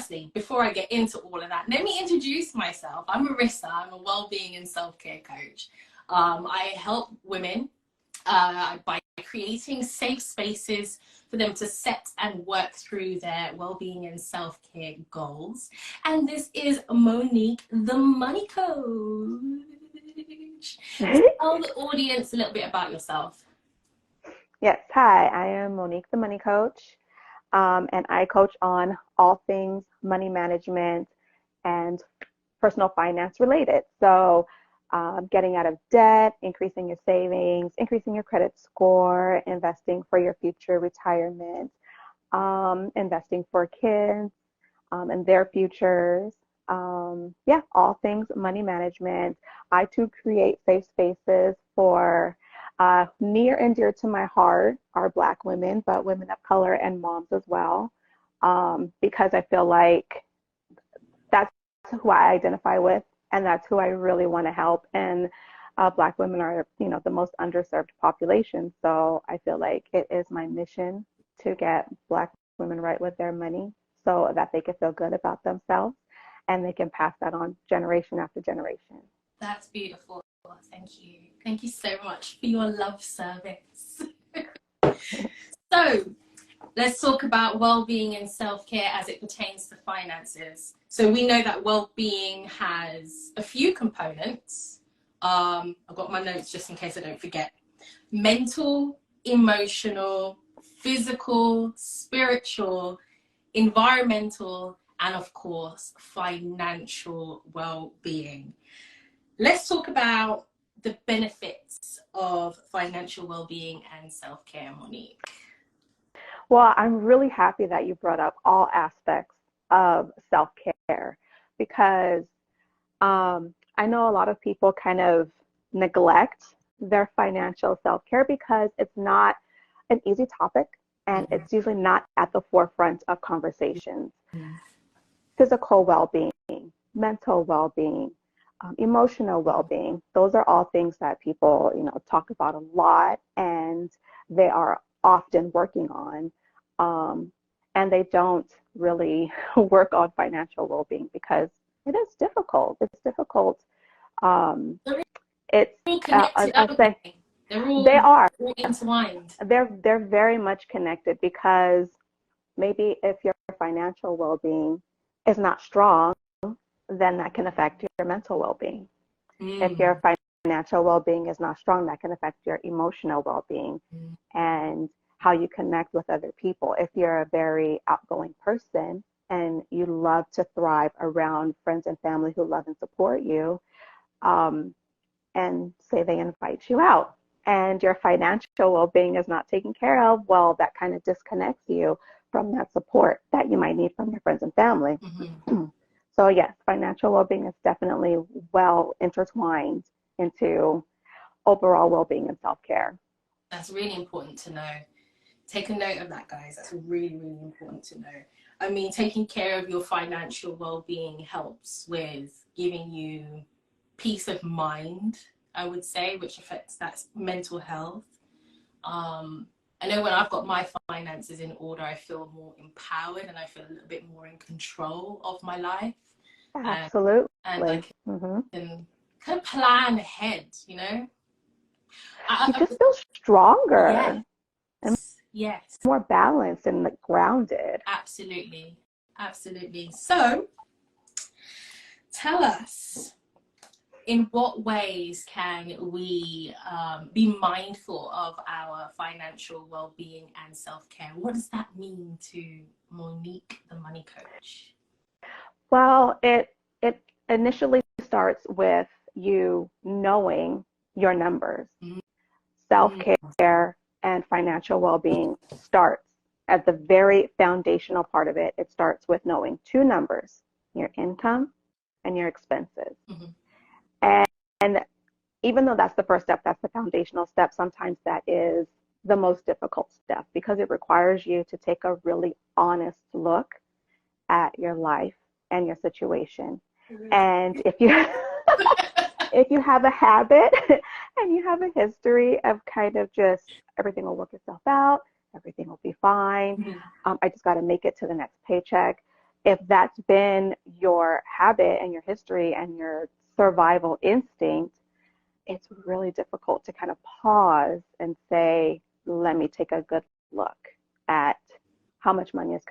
firstly, before I get into all of that, let me introduce myself. I'm Marissa. I'm a well-being and self-care coach. I help women by creating safe spaces for them to set and work through their well-being and self-care goals. And this is Monique, the Money Coach. Tell the audience a little bit about yourself. Yes, hi, I am Monique, the Money Coach, and I coach on all things money management and personal finance related. So getting out of debt, increasing your savings, increasing your credit score, investing for your future retirement, investing for kids and their futures. All things money management. I too create safe spaces for near and dear to my heart are Black women, but women of color and moms as well, because I feel like that's who I identify with, and that's who I really want to help. And Black women are, the most underserved population. So I feel like it is my mission to get Black women right with their money so that they can feel good about themselves and they can pass that on generation after generation. That's beautiful. Thank you. Thank you so much for your love service. So let's talk about well-being and self-care as it pertains to finances. So we know that well-being has a few components. I've got my notes just in case I don't forget. Mental, emotional, physical, spiritual, environmental, and of course, financial well-being. Let's talk about the benefits of financial well-being and self-care, Monique. Well, I'm really happy that you brought up all aspects of self-care because I know a lot of people kind of neglect their financial self-care because it's not an easy topic and it's usually not at the forefront of conversations. Physical well-being, mental well-being, emotional well-being, those are all things that people, talk about a lot and they are often working on. And they don't really work on financial well-being because it is difficult. It's difficult. It's connected. They are intertwined. They're very much connected because maybe if your financial well-being is not strong, then that can affect your mental well-being. If your financial well-being is not strong, that can affect your emotional well-being and how you connect with other people. If you're a very outgoing person and you love to thrive around friends and family who love and support you, and say they invite you out and your financial well-being is not taken care of, well, that kind of disconnects you from that support that you might need from your friends and family. So yes, financial well-being is definitely well intertwined into overall well-being and self-care. That's really important to know. Take a note of that, guys. That's really, really important to know. I mean, taking care of your financial well-being helps with giving you peace of mind, I would say, which affects that mental health. I know when I've got my finances in order, I feel more empowered and I feel a little bit more in control of my life. Absolutely. And I can kind of plan ahead, You just feel stronger. Yes. More balanced and grounded. Absolutely. Absolutely. So tell us, in what ways can we be mindful of our financial well-being and self-care? What does that mean to Monique, the Money Coach? Well, it initially starts with you knowing your numbers. Self-care and financial well-being starts at the very foundational part of it. It starts with knowing two numbers, your income and your expenses. And even though that's the first step, that's the foundational step, sometimes that is the most difficult step because it requires you to take a really honest look at your life and your situation. And if you if you have a habit and you have a history of kind of just everything will work itself out, everything will be fine, I just got to make it to the next paycheck, if that's been your habit and your history and your survival instinct, it's really difficult to kind of pause and say, let me take a good look at how much money is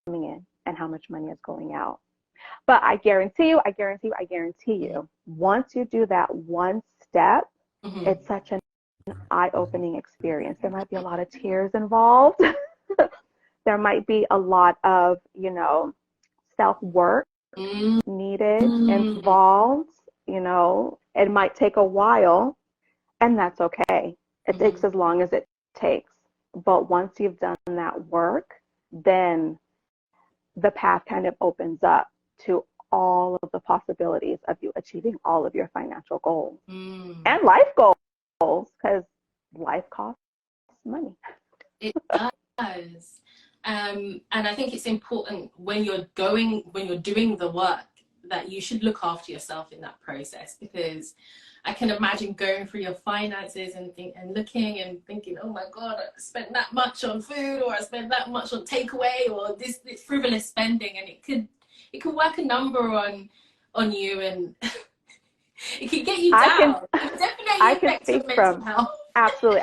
coming in and how much money is going out. But I guarantee you, once you do that one step, it's such an eye-opening experience. There might be a lot of tears involved. There might be a lot of, self-work needed, involved. It might take a while, and that's okay. It takes as long as it takes. But once you've done that work, then the path kind of opens up to all of the possibilities of you achieving all of your financial goals and life goals, because life costs money. It does. And I think it's important when you're doing the work, that you should look after yourself in that process, because I can imagine going through your finances and looking and thinking, oh my God, I spent that much on food, or I spent that much on takeaway, or this frivolous spending, and it could work a number on you, and it could get you down. It definitely affects your mental health. Absolutely.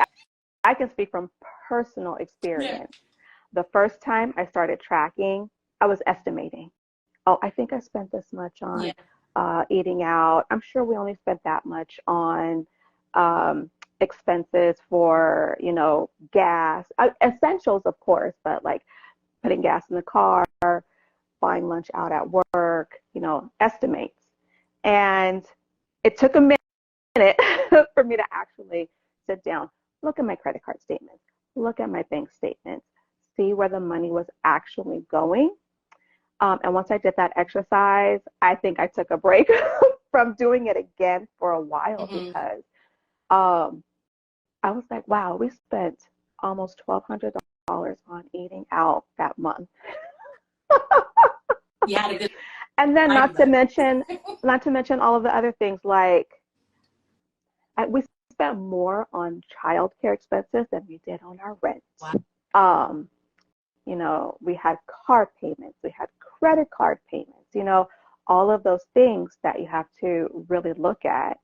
I can speak from personal experience. The first time I started tracking, I was estimating. Oh, I think I spent this much on eating out. I'm sure we only spent that much on expenses for, gas, essentials, of course, but like putting gas in the car, buying lunch out at work, estimates. And it took a minute for me to actually sit down, look at my credit card statements, look at my bank statements, see where the money was actually going. And once I did that exercise, I think I took a break from doing it again for a while, because I was like, wow, we spent almost $1,200 on eating out that month. Yeah. And then not to mention all of the other things, like we spent more on childcare expenses than we did on our rent. Wow. We had car payments, we had credit card payments, all of those things that you have to really look at.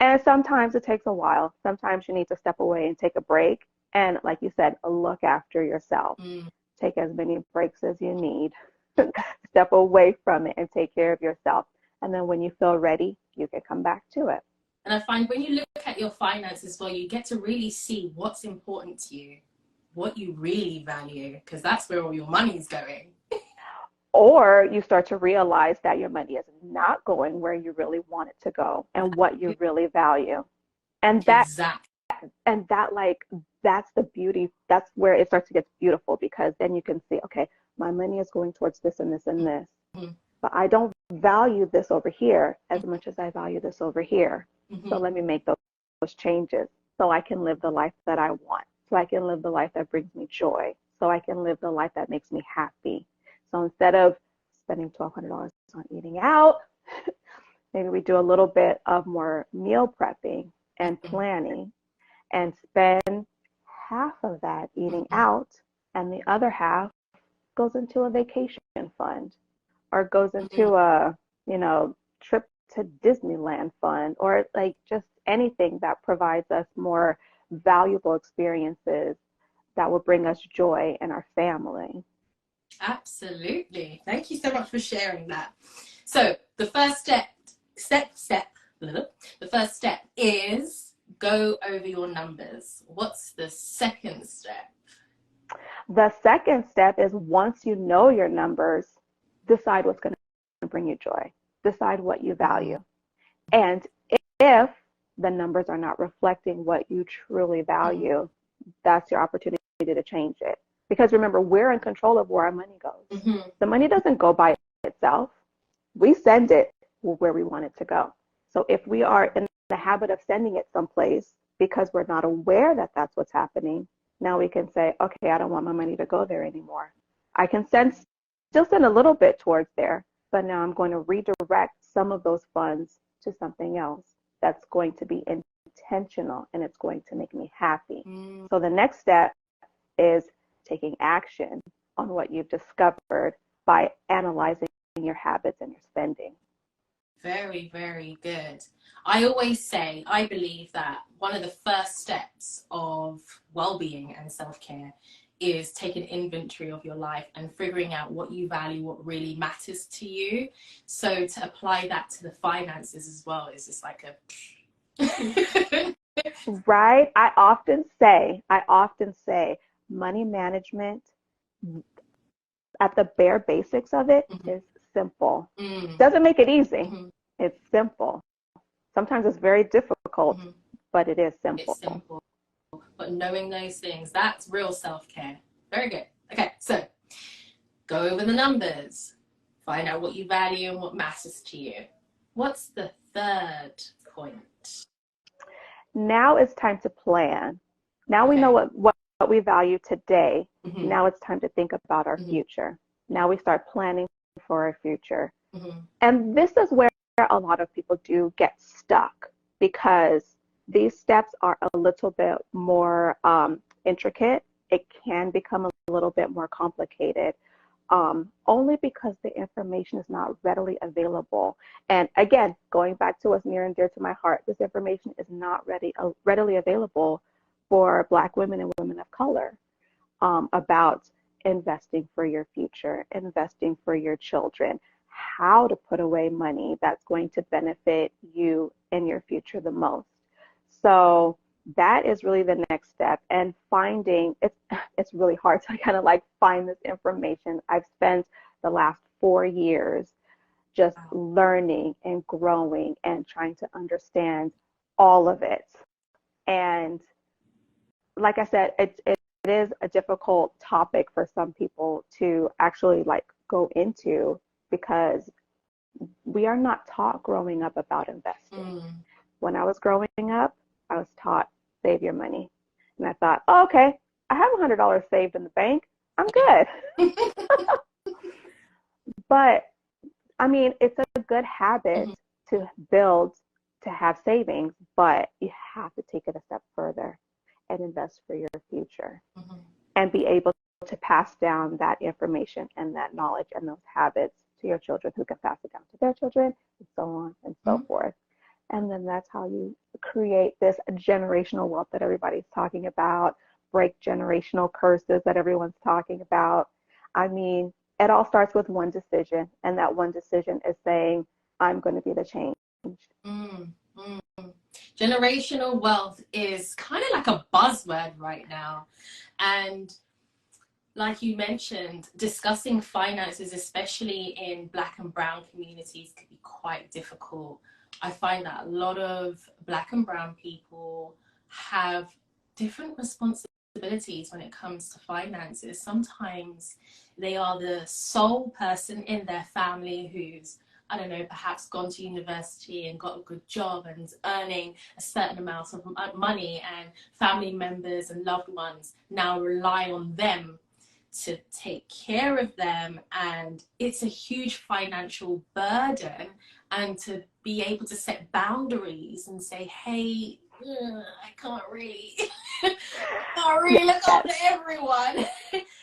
And sometimes it takes a while. Sometimes you need to step away and take a break. And like you said, look after yourself. Take as many breaks as you need. Step away from it and take care of yourself. And then when you feel ready, you can come back to it. And I find when you look at your finances, well, you get to really see what's important to you, what you really value, because that's where all your money's going. Or you start to realize that your money is not going where you really want it to go and what you really value. And that's the beauty. That's where it starts to get beautiful, because then you can see, okay, my money is going towards this and this and this, but I don't value this over here as much as I value this over here. So let me make those changes so I can live the life that I want, so I can live the life that brings me joy, so I can live the life that makes me happy. So instead of spending $1,200 on eating out, maybe we do a little bit of more meal prepping and planning, and spend half of that eating out, and the other half goes into a vacation fund, or goes into a, trip to Disneyland fund, or like just anything that provides us more valuable experiences that will bring us joy in our family. Absolutely. Thank you so much for sharing that. So the first step is go over your numbers. What's the second step? The second step is, once you know your numbers, decide what's going to bring you joy. Decide what you value. And if the numbers are not reflecting what you truly value, that's your opportunity to change it. Because remember, we're in control of where our money goes. The money doesn't go by itself. We send it where we want it to go. So if we are in the habit of sending it someplace because we're not aware that that's what's happening, now we can say, okay, I don't want my money to go there anymore. I can still send a little bit towards there, but now I'm going to redirect some of those funds to something else that's going to be intentional, and it's going to make me happy. So the next step is taking action on what you've discovered by analyzing your habits and your spending. Very, very good. I always say, I believe that one of the first steps of well-being and self-care is taking inventory of your life and figuring out what you value, what really matters to you. So to apply that to the finances as well is just like a Right? I often say money management at the bare basics of it is simple. Doesn't make it easy. It's simple. Sometimes it's very difficult, but it is simple. It's simple. But knowing those things, that's real self-care. Very good. Okay, so go over the numbers. Find out what you value and what matters to you. What's the third point? Now it's time to plan. Now we know what we value today. Now it's time to think about our future. Now we start planning for our future. And this is where a lot of people do get stuck, because these steps are a little bit more intricate. It can become a little bit more complicated, only because the information is not readily available. And again, going back to what's near and dear to my heart, this information is not readily available for Black women and women of color, about investing for your future, investing for your children, how to put away money that's going to benefit you in your future the most. So that is really the next step. And finding it's really hard to kind of like find this information. I've spent the last 4 years just learning and growing and trying to understand all of it. And like I said, it is a difficult topic for some people to actually like go into, because we are not taught growing up about investing. When I was growing up, I was taught save your money. And I thought, oh, okay, I have $100 saved in the bank. I'm good. But I mean, it's a good habit to build, to have savings, but you have to take it a step further and invest for your future and be able to pass down that information and that knowledge and those habits to your children, who can pass it down to their children, and so on and so forth. And then that's how you create this generational wealth that everybody's talking about, break generational curses that everyone's talking about. I mean, it all starts with one decision, and that one decision is saying, I'm going to be the change. Generational wealth is kind of like a buzzword right now. And like you mentioned, discussing finances, especially in Black and brown communities, can be quite difficult. I find that a lot of Black and brown people have different responsibilities when it comes to finances. Sometimes they are the sole person in their family who's, I don't know, perhaps gone to university and got a good job and earning a certain amount of money, and family members and loved ones now rely on them to take care of them, and it's a huge financial burden. And to be able to set boundaries and say, hey, I can't really look after everyone.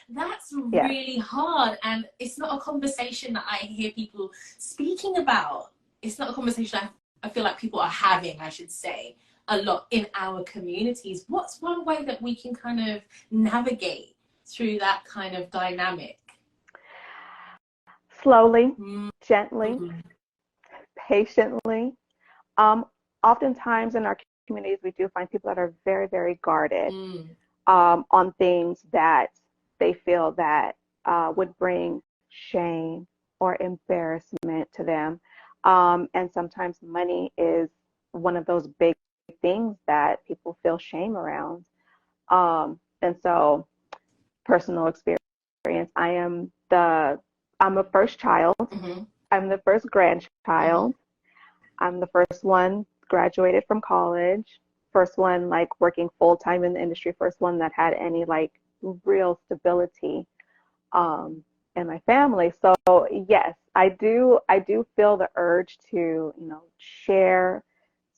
That's really hard, and it's not a conversation that I hear people speaking about. It's not a conversation I feel like people are having, I should say, a lot in our communities. What's one way that we can kind of navigate through that kind of dynamic? Slowly, gently, patiently. Oftentimes in our communities, we do find people that are very, very guarded on things that they feel that would bring shame or embarrassment to them. And sometimes money is one of those big things that people feel shame around. And so, personal experience, I'm a first child. I'm the first grandchild. I'm the first one graduated from college, first one like working full time in the industry, first one that had any like real stability in my family. So yes, I do feel the urge to, share,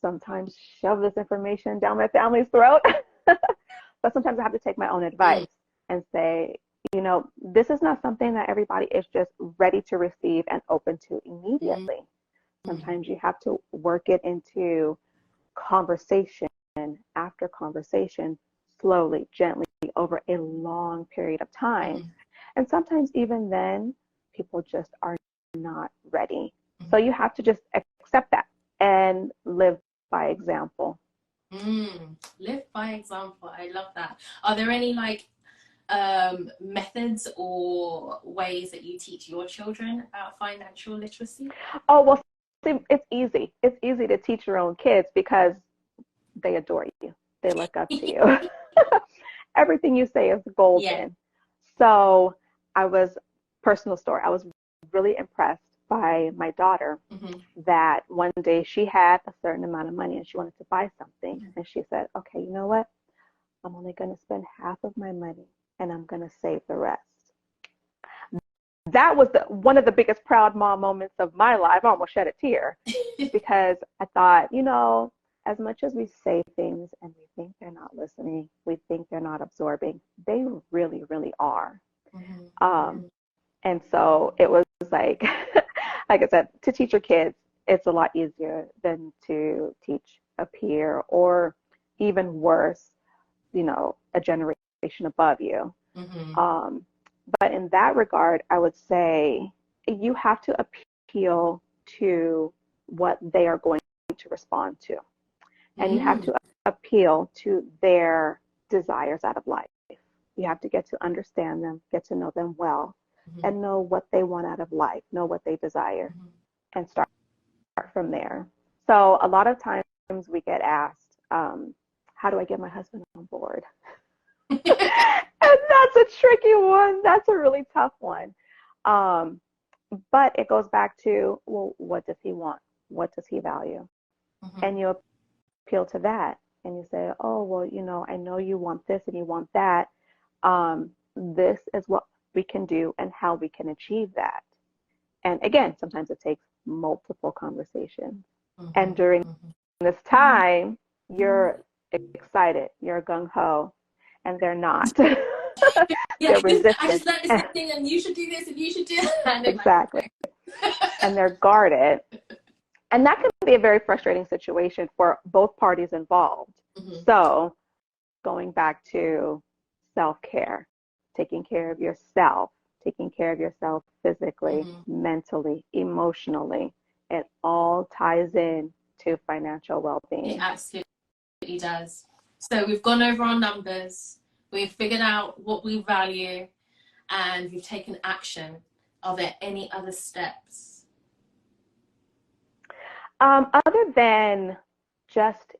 sometimes shove this information down my family's throat. But sometimes I have to take my own advice and say, you know, this is not something that everybody is just ready to receive and open to immediately. Sometimes you have to work it into conversation after conversation, slowly, gently, over a long period of time. And sometimes even then, people just are not ready. So you have to just accept that and live by example. Live by example. I love that. Are there any like methods or ways that you teach your children about financial literacy? Oh, well, see, it's easy. It's easy to teach your own kids because they adore you. They look up to you. Everything you say is golden. Yeah. So personal story, I was really impressed by my daughter that one day she had a certain amount of money and she wanted to buy something. And she said, okay, you know what? I'm only going to spend half of my money and I'm going to save the rest. That was one of the biggest proud mom moments of my life. I almost shed a tear because I thought, you know, as much as we say things and we think they're not listening, we think they're not absorbing, they really, really are. And so it was like, like I said, to teach your kids, it's a lot easier than to teach a peer or even worse, you know, a generation above you. But in that regard, I would say you have to appeal to what they are going to respond to. And you have to appeal to their desires out of life. You have to get to understand them, get to know them well, and know what they want out of life, know what they desire, and start from there. So a lot of times we get asked, how do I get my husband on board? And that's a tricky one. That's a really tough one. But it goes back to, well, what does he want? What does he value? And you appeal to that. And you say, oh, well, you know, I know you want this and you want that. This is what we can do and how we can achieve that. And again, sometimes it takes multiple conversations. And during this time, you're excited, you're gung-ho, and they're not. They're resistant. I just learned this thing and you should do this and you should do that. Exactly. And they're guarded. And that can be a very frustrating situation for both parties involved. So going back to self-care, taking care of yourself, taking care of yourself physically, mentally, emotionally, it all ties in to financial well-being. It absolutely does. So we've gone over our numbers, we've figured out what we value, and we've taken action. Are there any other steps? Other than just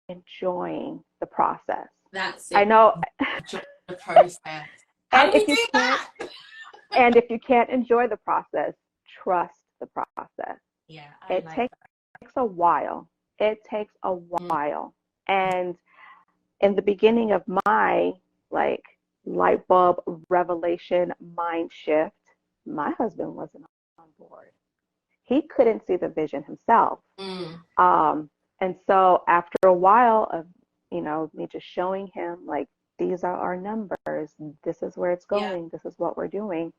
enjoying the process. That's it. I know. Enjoy the process. How do we do that? And if you can't enjoy the process, trust the process. Yeah, it takes a while. It takes a while. And in the beginning of my like light bulb revelation mind shift, my husband wasn't on board. He couldn't see the vision himself. And so after a while of, you know, me just showing him like, these are our numbers, this is where it's going, this is what we're doing.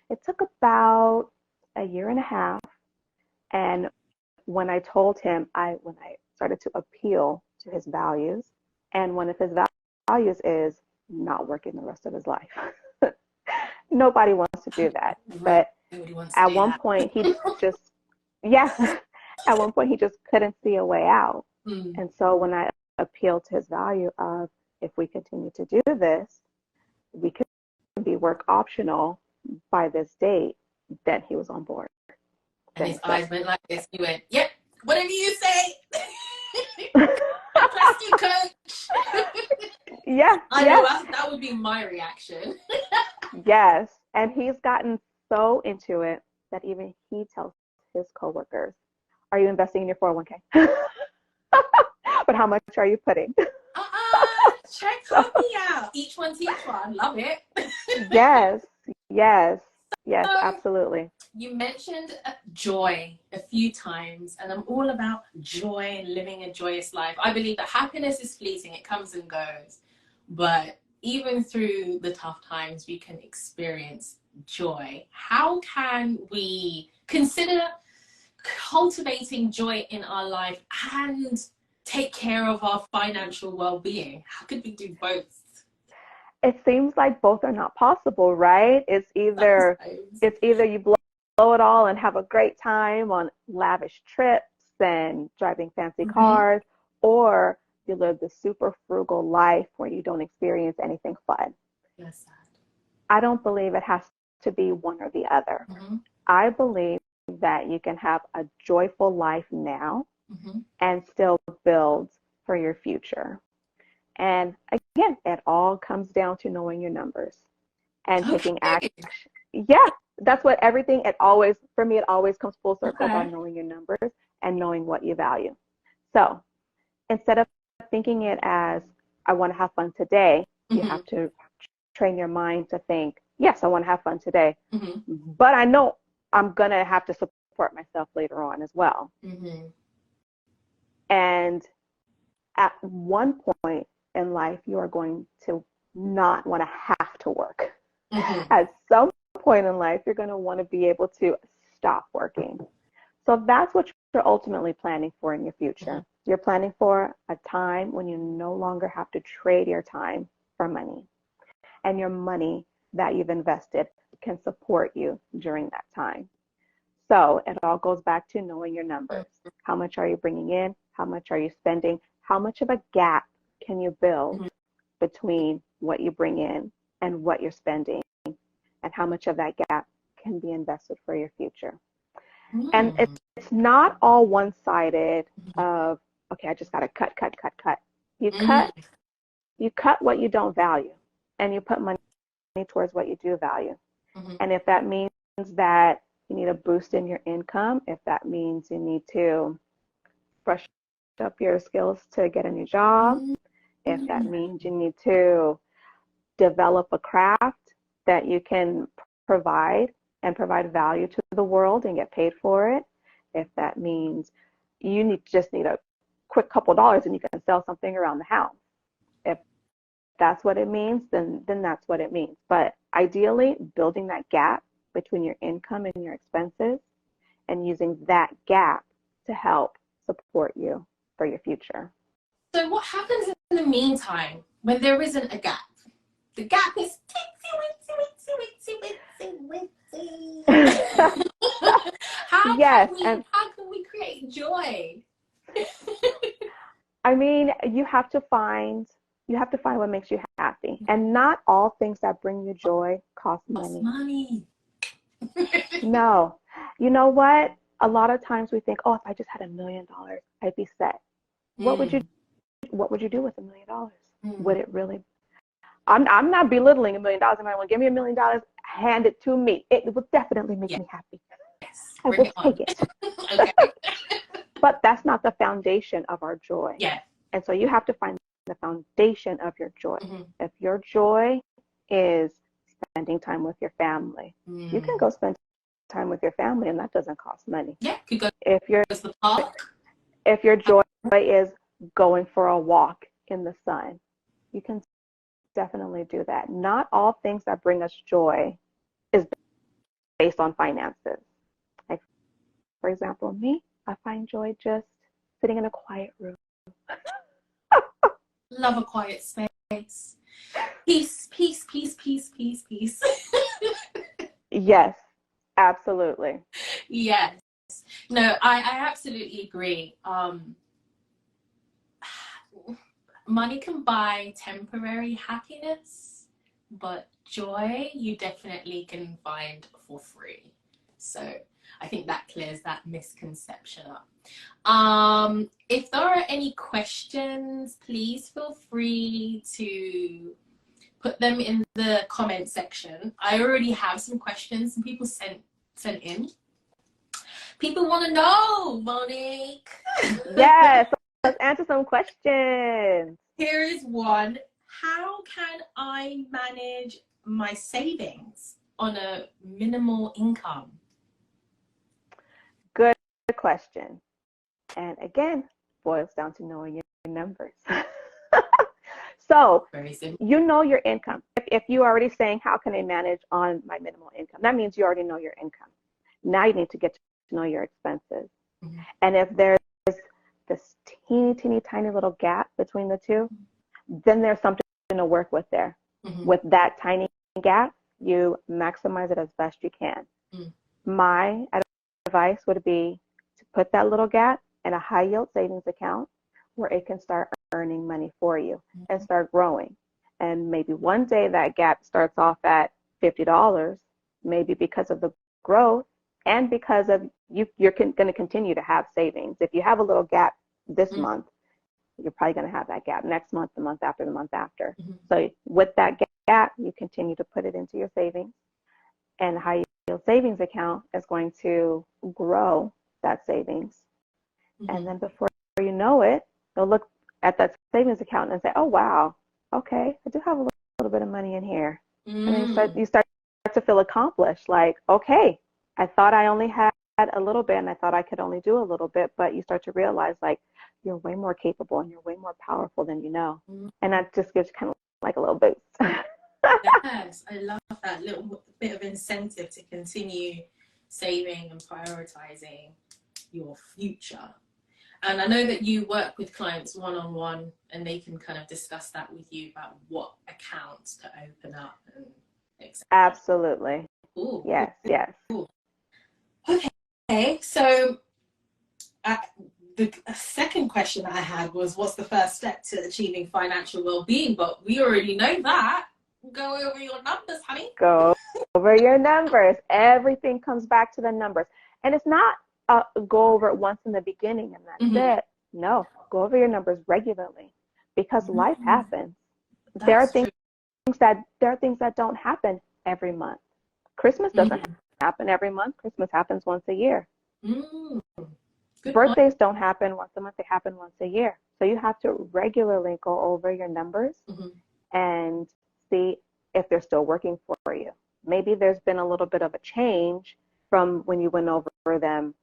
It took about a year and a half. And when I told him, when I started to appeal to his values, and one of his values is not working the rest of his life. Nobody wants to do that. But at one point he just, at one point he just couldn't see a way out. And so when I appealed to his value of, if we continue to do this, we can be work optional by this date, then he was on board. And his eyes went like this. He went, yep, whatever you say. I trust you, coach. I know that would be my reaction. Yes. And he's gotten so into it that even he tells his coworkers, are you investing in your 401k? But how much are you putting? Check me out. Each one teach one. Love it. Yes, absolutely. You mentioned joy a few times, and I'm all about joy and living a joyous life. I believe that happiness is fleeting. It comes and goes. But even through the tough times, we can experience joy. How can we consider cultivating joy in our life and take care of our financial well-being? How could we do both? It seems like both are not possible, right? It's either you blow it all and have a great time on lavish trips and driving fancy cars, or you live the super frugal life where you don't experience anything fun. That's sad. I don't believe it has to be one or the other. I believe that you can have a joyful life now and still build for your future. And again, it all comes down to knowing your numbers and taking action. Yeah, that's what everything, for me, it always comes full circle about knowing your numbers and knowing what you value. So instead of thinking it as, I want to have fun today, you have to train your mind to think, yes, I want to have fun today, but I know I'm going to have to support myself later on as well. And at one point in life, you are going to not want to have to work. At some point in life, you're going to want to be able to stop working. So that's what you're ultimately planning for in your future. You're planning for a time when you no longer have to trade your time for money. And your money that you've invested can support you during that time. So it all goes back to knowing your numbers. How much are you bringing in? How much are you spending? How much of a gap can you build between what you bring in and what you're spending? And how much of that gap can be invested for your future? And it's not all one-sided of, okay, I just got to cut. You cut what you don't value, and you put money towards what you do value. And if that means that you need a boost in your income, if that means you need to brush up your skills to get a new job, if that means you need to develop a craft that you can provide value to the world and get paid for it, if that means you just need a quick couple dollars and you can sell something around the house, if that's what it means, then that's what it means. But ideally, building that gap between your income and your expenses and using that gap to help support you for your future. So what happens in the meantime when there isn't a gap? The gap is how can we create joy? I mean, you have to find what makes you happy. And not all things that bring you joy cost money. No. You know what? A lot of times we think, oh, if I just had $1 million, I'd be set. What would you do with $1 million? Would it really? I'm not belittling $1 million. If I want to give me $1 million, hand it to me. It will definitely make me happy. I will take it. Okay. But that's not the foundation of our joy. Yeah. And so you have to find the foundation of your joy. If your joy is spending time with your family, you can go spend time with your family, and that doesn't cost money. Yeah, could go if to the park. If your joy is going for a walk in the sun, you can definitely do that. Not all things that bring us joy is based on finances. Like, for example, me, I find joy just sitting in a quiet room. Love a quiet space. Peace, peace, peace, peace, peace, peace. Yes, absolutely. Yes. No, I absolutely agree. Money can buy temporary happiness, but joy you definitely can find for free. So I think that clears that misconception up. If there are any questions, please feel free to put them in the comment section. I already have some questions some people sent in. People want to know, Monique. Yes, let's answer some questions. Here is one. How can I manage my savings on a minimal income? Good question. And again, boils down to knowing your numbers. So Very simple. you know your income. If you're already saying, how can I manage on my minimal income? That means you already know your income. Now you need to get to know your expenses. Mm-hmm. And if there's this teeny tiny little gap between the two, then there's something to work with there. Mm-hmm. With that tiny gap, you maximize it as best you can. Mm-hmm. My advice would be to put that little gap in a high yield savings account where it can start earning money for you and start growing. And maybe one day that gap starts off at $50, maybe because of the growth and because of you're going to continue to have savings. If you have a little gap this month, you're probably going to have that gap next month, the month after, the month after. Mm-hmm. So with that gap, you continue to put it into your savings, and high yield savings account is going to grow that savings. Mm-hmm. And then before you know it, you'll look at that savings account and say, oh, wow, okay, I do have a little bit of money in here. Mm. And then you start to feel accomplished, like, okay, I thought I only had a little bit and I thought I could only do a little bit, but you start to realize, like, you're way more capable and you're way more powerful than you know. Mm. And that just gives kind of like a little boost. Yes, I love that little bit of incentive to continue saving and prioritizing your future. And I know that you work with clients one-on-one and they can kind of discuss that with you about what accounts to open up and etc. Absolutely. Ooh, yes, yes. Ooh. Okay, so the second question I had was, what's the first step to achieving financial well-being? But we already know that. Go over your numbers, honey. Go over your numbers. Everything comes back to the numbers. And it's not go over it once in the beginning and that's mm-hmm. it. No, go over your numbers regularly because mm-hmm. life happens. There are things that don't happen every month. Christmas doesn't mm-hmm. happen every month. Christmas happens once a year. Mm. Birthdays don't happen once a month. They happen once a year. So you have to regularly go over your numbers mm-hmm. and see if they're still working for you. Maybe there's been a little bit of a change from when you went over them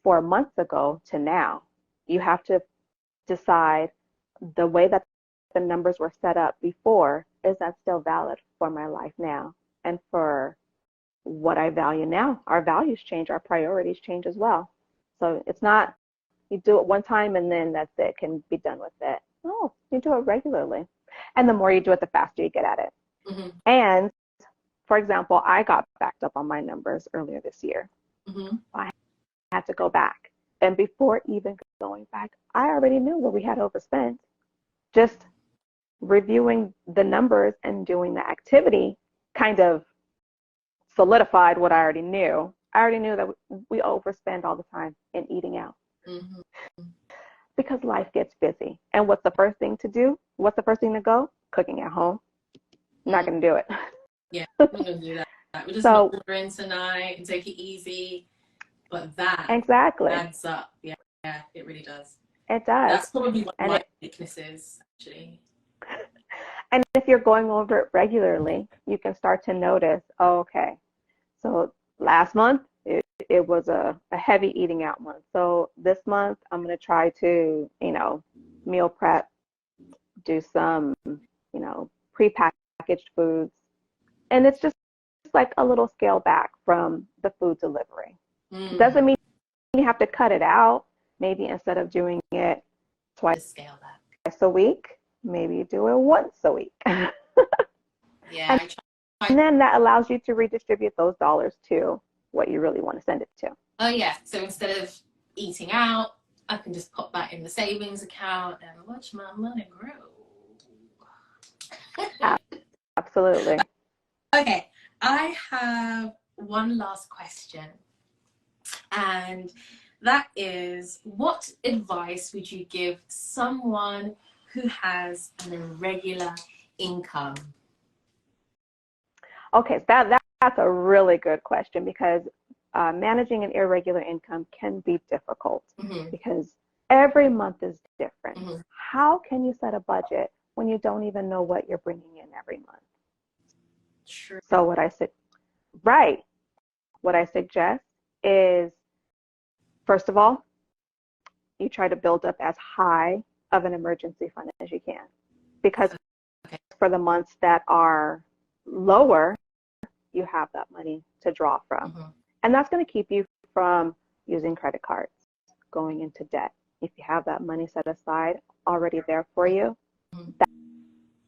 4 months ago to now. You have to decide the way that the numbers were set up before, is that still valid for my life now and for what I value now? Our values change, our priorities change as well. So it's not you do it one time and then that's it, can be done with it. No, you do it regularly. And the more you do it, the faster you get at it. Mm-hmm. And for example, I got backed up on my numbers earlier this year. Mm-hmm. I had to go back. And before even going back, I already knew where we had overspent. Just reviewing the numbers and doing the activity kind of solidified what I already knew. I already knew that we overspend all the time in eating out. Mm-hmm. Because life gets busy. And what's the first thing to do? What's the first thing to go? Cooking at home. Not going to do it. Yeah, we're going to do that. We're just going to order in tonight and take it easy. But that exactly adds up. Yeah, it really does. It does. That's probably one of my weaknesses, actually. And if you're going over it regularly, you can start to notice, oh, okay, so last month, it was a heavy eating out month. So this month, I'm going to try to, meal prep, do some, prepackaged foods. And it's just like a little scale back from the food delivery. Mm. Doesn't mean you have to cut it out. Maybe instead of doing it twice a week, maybe you do it once a week. Yeah. And then that allows you to redistribute those dollars to what you really want to send it to. Oh, yeah. So instead of eating out, I can just pop that in the savings account and watch my money grow. Absolutely. Okay. I have one last question. And that is, what advice would you give someone who has an irregular income? Okay, so that's a really good question because managing an irregular income can be difficult mm-hmm. because every month is different. Mm-hmm. How can you set a budget when you don't even know what you're bringing in every month? True. So what I suggest is, first of all, you try to build up as high of an emergency fund as you can, because for the months that are lower, you have that money to draw from. Mm-hmm. And that's going to keep you from using credit cards, going into debt. If you have that money set aside already there for you, Mm-hmm.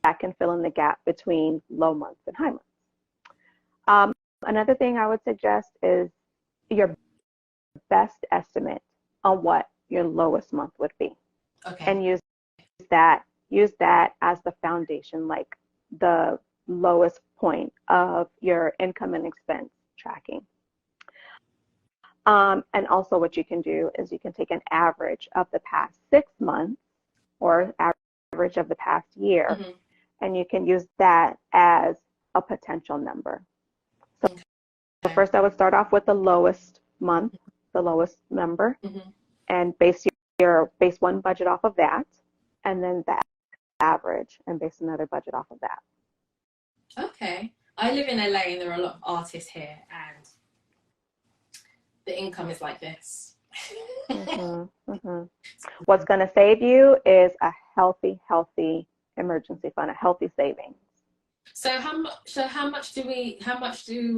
that can fill in the gap between low months and high months. Another thing I would suggest is your best estimate on what your lowest month would be. Okay. And use that as the foundation, like the lowest point of your income and expense tracking. And also what you can do is you can take an average of the past 6 months or average of the past year, mm-hmm. and you can use that as a potential number. So okay. first I would start off with the lowest month, the lowest number, mm-hmm. and base one budget off of that, and then the average, and base another budget off of that. Okay. I live in LA and there are a lot of artists here, and the income is like this. Mm-hmm, mm-hmm. What's going to save you is a healthy emergency fund, a healthy savings. So how much do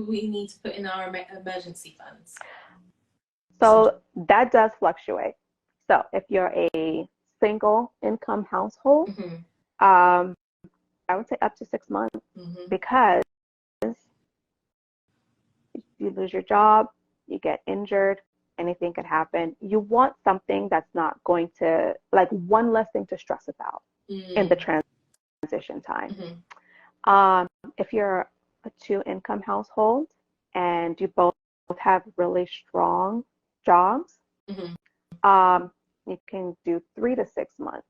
we need to put in our emergency funds? So that does fluctuate. So if you're a single income household, mm-hmm. I would say up to 6 months, mm-hmm. because you lose your job, you get injured, anything could happen. You want something that's not going to, like, one less thing to stress about in the transition time. Mm-hmm. If you're a 2-income household and you both have really strong jobs, mm-hmm. You can do 3 to 6 months.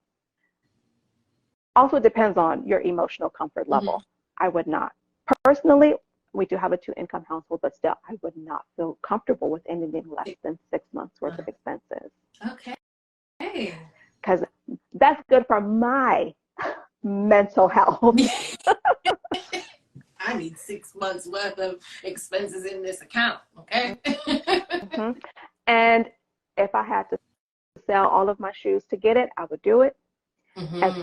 Also depends on your emotional comfort level. Mm-hmm. I would not. Personally, we do have a 2-income household, but still, I would not feel comfortable with anything less than 6 months worth of expenses. Okay. Because that's good for my mental health. I need 6 months worth of expenses in this account, okay? Mm-hmm. And if I had to sell all of my shoes to get it, I would do it. Mm-hmm. As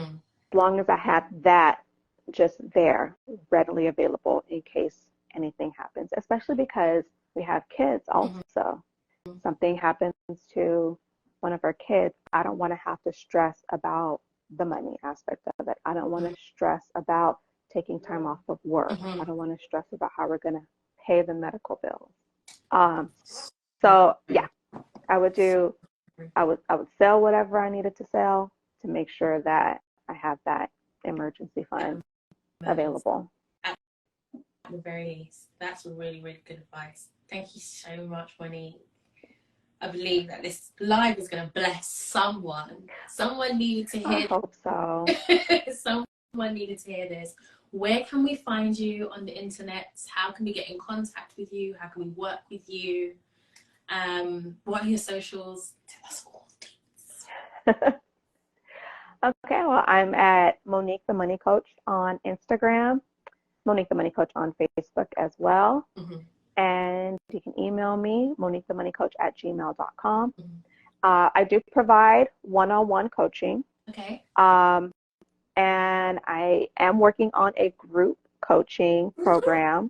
long as I had that just there, readily available in case anything happens, especially because we have kids also. Mm-hmm. Something happens to one of our kids, I don't want to have to stress about the money aspect of it. I don't want to stress about taking time off of work. Mm-hmm. I don't want to stress about how we're going to pay the medical bills. So yeah, I would sell whatever I needed to sell to make sure that I have that emergency fund available. At the very least, that's really, really good advice. Thank you so much, Monique. I believe that this live is going to bless someone. Someone needed to hear. I hope so. Someone needed to hear this. Where can we find you on the internet? How can we get in contact with you? How can we work with you? What are your socials? Tell us all things. Okay, well, I'm at Monique the Money Coach on Instagram, Monique the Money Coach on Facebook as well. Mm-hmm. And you can email me, moniquethemoneycoach@gmail.com. Mm-hmm. I do provide one-on-one coaching. Okay. And I am working on a group coaching program.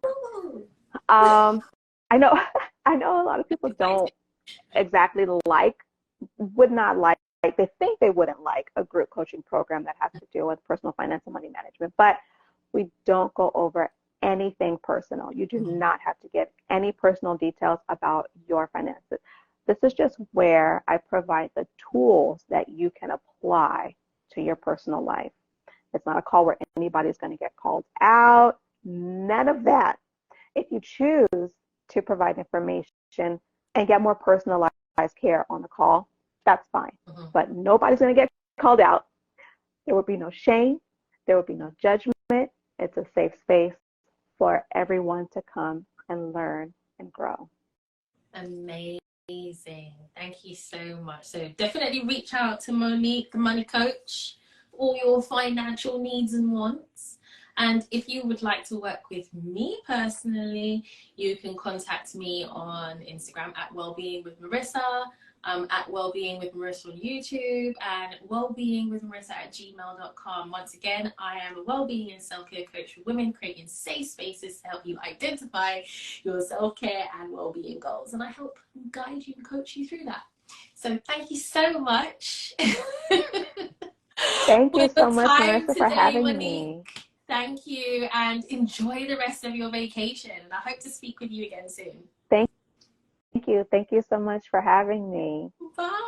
I know a lot of people don't exactly would not like, they think they wouldn't like a group coaching program that has to deal with personal finance and money management, but we don't go over anything personal. You do not have to give any personal details about your finances. This is just where I provide the tools that you can apply to your personal life. It's not a call where anybody's going to get called out. None of that. If you choose to provide information and get more personalized care on the call, that's fine. Mm-hmm. But nobody's going to get called out. There will be no shame. There will be no judgment. It's a safe space for everyone to come and learn and grow. Amazing. Thank you so much. So definitely reach out to Monique, the Money Coach, for all your financial needs and wants. And if you would like to work with me personally, you can contact me on Instagram at Wellbeing with Marissa. at Wellbeing with Marissa on YouTube and wellbeingwithmarissa@gmail.com. Once again, I am a wellbeing and self-care coach for women, creating safe spaces to help you identify your self-care and wellbeing goals. And I help guide you and coach you through that. So thank you so much. Thank you so much, time Marissa, for today, having Monique. me. Thank you, and enjoy the rest of your vacation. I hope to speak with you again soon. Thank you. Thank you so much for having me. Bye.